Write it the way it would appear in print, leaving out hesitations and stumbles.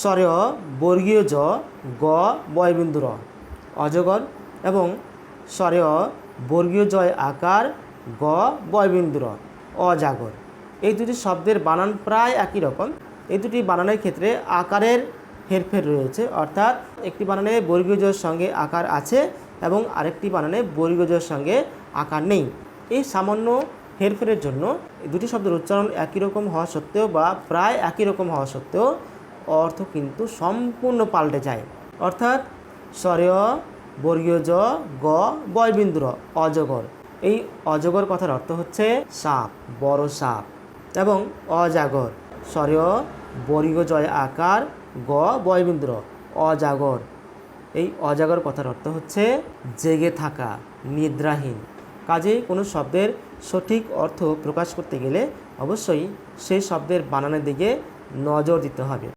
স্বরেয় বর্গীয় জ গ বয়বিন্দু র অজগর এবং স্বরেয় বর্গীয় জয় আকার গ বয়বিন্দু র অজাগর। এই দুটি শব্দের বানান প্রায় একই রকম। এই দুটি বানানের ক্ষেত্রে আকারের হেরফের রয়েছে, অর্থাৎ একটি বানানে বর্গীয় জয়ের সঙ্গে আকার আছে এবং আরেকটি বানানে বর্গীয় জয়ের সঙ্গে আকার নেই। এই সামান্য হেরফেরের জন্য এই দুটি শব্দের উচ্চারণ একই রকম হওয়া সত্ত্বেও বা প্রায় একই রকম হওয়া সত্ত্বেও অর্থ কিন্তু সম্পূর্ণ পাল্টে যায়। অর্থাৎ স্বরেয় বর্গীয় জ গ বয়বিন্দু র অজগর, এই অজগর কথার অর্থ হচ্ছে সাপ, বড় সাপ। এবং অজাগর স্বরেয় বর্গীয় জয় আকার গ বয়বিন্দু র অজাগর, এই অজাগর কথার অর্থ হচ্ছে জেগে থাকা, নিদ্রাহীন। কাজেই কোনো শব্দের সঠিক অর্থ প্রকাশ করতে গেলে অবশ্যই সেই শব্দের বানানের দিকে নজর দিতে হবে।